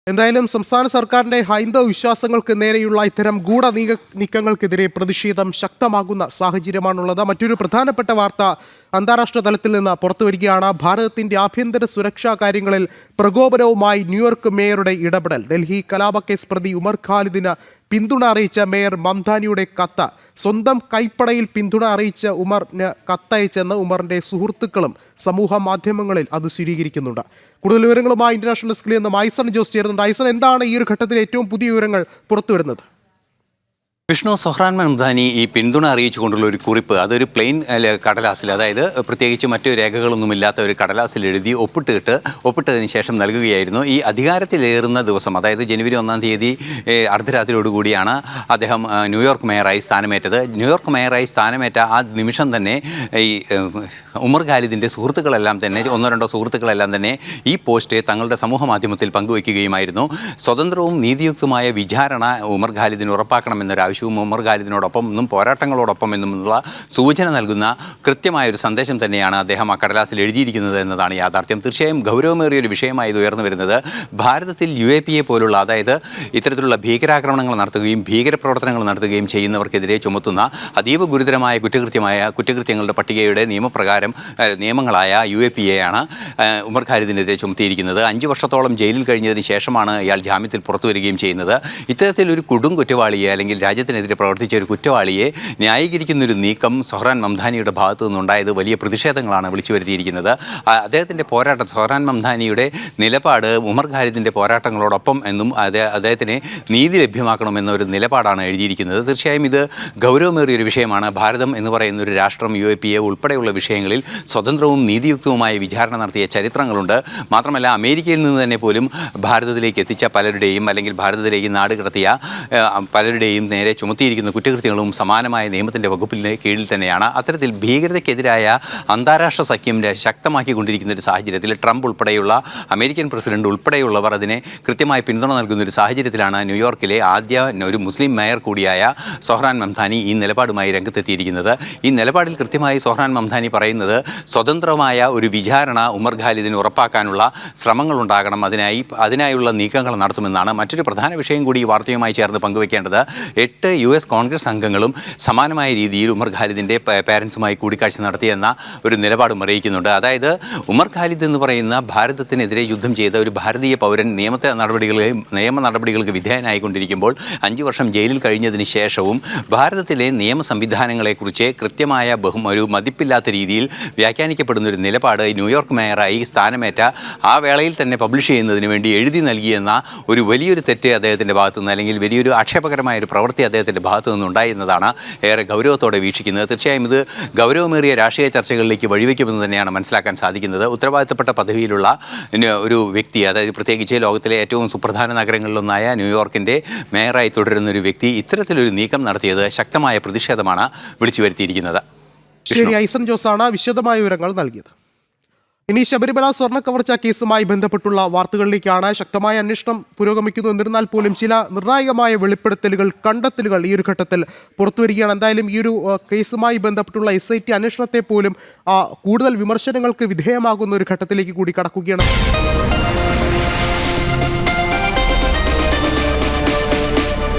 എന്തായാലും സംസ്ഥാന സർക്കാരിന്റെ ഹൈന്ദവ വിശ്വാസങ്ങൾക്ക് നേരെയുള്ള ഇത്തരം നീക്കങ്ങൾക്കെതിരെ പ്രതിഷേധം ശക്തമാകുന്ന സാഹചര്യമാണുള്ളത്. മറ്റൊരു പ്രധാനപ്പെട്ട വാർത്ത അന്താരാഷ്ട്ര തലത്തിൽ നിന്ന് പുറത്തുവരികയാണ്. ഭാരതത്തിന്റെ ആഭ്യന്തര സുരക്ഷാ കാര്യങ്ങളിൽ പ്രകോപനവുമായി ന്യൂയോർക്ക് മേയറുടെ ഇടപെടൽ. ഡൽഹി കലാപക്കേസ് പ്രതി ഉമർ ഖാലിദിന് പിന്തുണ അറിയിച്ച മേയർ മംധാനിയുടെ കത്ത് സ്വന്തം കൈപ്പടയിൽ പിന്തുണ അറിയിച്ച ഉമറിന് കത്തയച്ചെന്ന് ഉമറിന്റെ സുഹൃത്തുക്കളും സമൂഹ മാധ്യമങ്ങളിൽ അത് സ്ഥിരീകരിക്കുന്നുണ്ട്. കൂടുതൽ വിവരങ്ങളുമായി ഇന്റർനാഷണൽ ഡെസ്കിൽ നിന്ന് ഐസൺ ജോസ് ചേരുന്നുണ്ട്. ഐസൺ, എന്താണ് ഈ ഒരു ഘട്ടത്തിൽ ഏറ്റവും പുതിയ വിവരങ്ങൾ പുറത്തുവരുന്നത്? വിഷ്ണു, സൊഹ്റാൻ മംദാനി ഈ പിന്തുണ അറിയിച്ചുകൊണ്ടുള്ള ഒരു കുറിപ്പ്, അതൊരു പ്ലെയിൻ കടലാസിൽ, അതായത് പ്രത്യേകിച്ച് മറ്റു രേഖകളൊന്നുമില്ലാത്ത ഒരു കടലാസിൽ എഴുതി ഒപ്പിട്ടതിന് ശേഷം നൽകുകയായിരുന്നു. ഈ അധികാരത്തിലേറുന്ന ദിവസം, അതായത് ജനുവരി 1-ാം തീയതി അർദ്ധരാത്രിയോടുകൂടിയാണ് അദ്ദേഹം ന്യൂയോർക്ക് മേയറായി സ്ഥാനമേറ്റത്. ന്യൂയോർക്ക് മേയറായി സ്ഥാനമേറ്റ ആ നിമിഷം തന്നെ ഈ ഉമർ ഖാലിദിൻ്റെ സുഹൃത്തുക്കളെല്ലാം തന്നെ, ഒന്നോ രണ്ടോ സുഹൃത്തുക്കളെല്ലാം തന്നെ ഈ പോസ്റ്റ് തങ്ങളുടെ സമൂഹ മാധ്യമത്തിൽ പങ്കുവയ്ക്കുകയുമായിരുന്നു. സ്വതന്ത്രവും നീതിയുക്തമായ വിചാരണ ഉമർ ഖാലിദിന് ഉറപ്പാക്കണമെന്നൊരു ഉമർ ഖാലിദിനോടൊപ്പം എന്നും പോരാട്ടങ്ങളോടൊപ്പം എന്നുമുള്ള സൂചന നൽകുന്ന കൃത്യമായൊരു സന്ദേശം തന്നെയാണ് അദ്ദേഹം ആ കടലാസിൽ എഴുതിയിരിക്കുന്നത് എന്നതാണ് യാഥാർത്ഥ്യം. തീർച്ചയായും ഗൗരവമേറിയൊരു വിഷയമായി ഇത് ഉയർന്നു വരുന്നത് ഭാരതത്തിൽ UAPA പോലുള്ള, അതായത് ഇത്തരത്തിലുള്ള ഭീകരാക്രമണങ്ങൾ നടത്തുകയും ഭീകരപ്രവർത്തനങ്ങൾ നടത്തുകയും ചെയ്യുന്നവർക്കെതിരെ ചുമത്തുന്ന അതീവ ഗുരുതരമായ കുറ്റകൃത്യങ്ങളുടെ പട്ടികയുടെ നിയമങ്ങളായ UAPA ആണ് ഉമർ ഖാലിദിനെതിരെ ചുമത്തിയിരിക്കുന്നത്. 5 വർഷത്തോളം ജയിലിൽ കഴിഞ്ഞതിന് ശേഷമാണ് ഇയാൾ ജാമ്യത്തിൽ പുറത്തു വരികയും ചെയ്യുന്നത്. ഇത്തരത്തിലൊരു കൊടും കുറ്റവാളിയെ, അല്ലെങ്കിൽ രാജ്യത്തിനെതിരെ പ്രവർത്തിച്ച ഒരു കുറ്റവാളിയെ ന്യായീകരിക്കുന്നൊരു നീക്കം സൊഹ്റാൻ മംദാനിയുടെ ഭാഗത്തു നിന്നുണ്ടായത് വലിയ പ്രതിഷേധങ്ങളാണ് വിളിച്ചു വരുത്തിയിരിക്കുന്നത്. അദ്ദേഹത്തിൻ്റെ പോരാട്ടം, സൊഹ്റാൻ മംദാനിയുടെ നിലപാട് ഉമർ ഖാലിദിൻ്റെ പോരാട്ടങ്ങളോടൊപ്പം എന്നും അദ്ദേഹത്തിന് നീതി ലഭ്യമാക്കണമെന്നൊരു നിലപാടാണ് എഴുതിയിരിക്കുന്നത്. തീർച്ചയായും ഇത് ഗൗരവമേറിയൊരു വിഷയമാണ്. ഭാരതം എന്ന് പറയുന്ന ഒരു രാഷ്ട്രം UAPA ഉൾപ്പെടെയുള്ള വിഷയങ്ങളിൽ സ്വതന്ത്രവും നീതിയുക്തവുമായ വിചാരണ നടത്തിയ ചരിത്രങ്ങളുണ്ട്. മാത്രമല്ല, അമേരിക്കയിൽ നിന്ന് തന്നെ പോലും ഭാരതത്തിലേക്ക് എത്തിച്ച പലരുടെയും, അല്ലെങ്കിൽ ഭാരതത്തിലേക്ക് നാട് കടത്തിയ പലരുടെയും നേരെ ചുമത്തിയിരിക്കുന്ന കുറ്റകൃത്യങ്ങളും സമാനമായ നിയമത്തിൻ്റെ വകുപ്പിൻ്റെ കീഴിൽ തന്നെയാണ്. അത്തരത്തിൽ ഭീകരതയ്ക്കെതിരായ അന്താരാഷ്ട്ര സഖ്യം ശക്തമാക്കിക്കൊണ്ടിരിക്കുന്ന ഒരു സാഹചര്യത്തിൽ ട്രംപ് ഉൾപ്പെടെയുള്ള അമേരിക്കൻ പ്രസിഡന്റ് ഉൾപ്പെടെയുള്ളവർ അതിനെ കൃത്യമായി പിന്തുണ നൽകുന്ന ഒരു സാഹചര്യത്തിലാണ് ന്യൂയോർക്കിലെ ആദ്യ ഒരു മുസ്ലിം മേയർ കൂടിയായ സൊഹ്റാൻ മംദാനി ഈ നിലപാടുമായി രംഗത്തെത്തിയിരിക്കുന്നത്. ഈ നിലപാടിൽ കൃത്യമായി സൊഹ്റാൻ മംദാനി പറയുന്നത് സ്വതന്ത്രമായ ഒരു വിചാരണ ഉമർ ഖാലിദിന് ഉറപ്പാക്കാനുള്ള ശ്രമങ്ങൾ ഉണ്ടാകണം, അതിനായുള്ള നീക്കങ്ങൾ നടത്തുമെന്നാണ്. മറ്റൊരു പ്രധാന വിഷയം കൂടി ഈ വാർത്തയുമായി ചേർന്ന് പങ്കുവയ്ക്കേണ്ടത്, 8 US കോൺഗ്രസ് അംഗങ്ങളും സമാനമായ രീതിയിൽ ഉമർ ഖാലിദിൻ്റെ പാരൻസുമായി കൂടിക്കാഴ്ച നടത്തിയെന്ന ഒരു നിലപാടും അറിയിക്കുന്നുണ്ട്. അതായത് ഉമർ ഖാലിദ് എന്ന് പറയുന്ന ഭാരതത്തിനെതിരെ യുദ്ധം ചെയ്ത ഒരു ഭാരതീയ പൗരൻ നിയമ നടപടികൾക്ക് വിധേയനായിക്കൊണ്ടിരിക്കുമ്പോൾ 5 വർഷം ജയിലിൽ കഴിഞ്ഞതിന് ശേഷവും ഭാരതത്തിലെ നിയമ സംവിധാനങ്ങളെക്കുറിച്ച് കൃത്യമായ ഒരു മതിപ്പില്ലാത്ത രീതിയിൽ വ്യാഖ്യാനിക്കപ്പെടുന്ന ഒരു നിലപാട് ന്യൂയോർക്ക് മേയറായി സ്ഥാനമേറ്റ ആ വേളയിൽ തന്നെ പബ്ലിഷ് ചെയ്യുന്നതിന് വേണ്ടി എഴുതി നൽകിയെന്ന ഒരു വലിയൊരു തെറ്റ് അദ്ദേഹത്തിൻ്റെ ഭാഗത്തുനിന്ന്, അല്ലെങ്കിൽ വലിയൊരു ആക്ഷേപകരമായ ഒരു പ്രവൃത്തി അദ്ദേഹത്തിൻ്റെ ഭാഗത്തു നിന്നുണ്ടായി എന്നതാണ് ഏറെ ഗൗരവത്തോടെ വീക്ഷിക്കുന്നത്. തീർച്ചയായും ഇത് ഗൗരവമേറിയ രാഷ്ട്രീയ ചർച്ചകളിലേക്ക് വഴിവെക്കുമെന്ന് തന്നെയാണ് മനസ്സിലാക്കാൻ സാധിക്കുന്നത്. ഉത്തരവാദിത്തപ്പെട്ട പദവിയിലുള്ള ഒരു വ്യക്തി, അതായത് പ്രത്യേകിച്ച് ലോകത്തിലെ ഏറ്റവും സുപ്രധാന നഗരങ്ങളിലൊന്നായ ന്യൂയോർക്കിൻ്റെ മേയറായി തുടരുന്ന ഒരു വ്യക്തി ഇത്തരത്തിലൊരു നീക്കം നടത്തിയത് ശക്തമായ പ്രതിഷേധമാണ് വിളിച്ചു വരുത്തിയിരിക്കുന്നത്. ശരി, ഐസൺ ജോസാണ് വിശദമായ വിവരങ്ങൾ നൽകിയത്. ഇനി ശബരിമല സ്വർണ്ണ കവർച്ച കേസുമായി ബന്ധപ്പെട്ടുള്ള വാർത്തകളിലേക്കാണ്. ശക്തമായ അന്വേഷണം പുരോഗമിക്കുന്നു. എന്നിരുന്നാൽ പോലും ചില നിർണായകമായ കണ്ടെത്തലുകൾ ഈ ഒരു ഘട്ടത്തിൽ പുറത്തുവരികയാണ്. എന്തായാലും ഈ ഒരു കേസുമായി ബന്ധപ്പെട്ടുള്ള SIT അന്വേഷണത്തെ പോലും കൂടുതൽ വിമർശനങ്ങൾക്ക് വിധേയമാകുന്ന ഒരു ഘട്ടത്തിലേക്ക് കൂടി കടക്കുകയാണ്.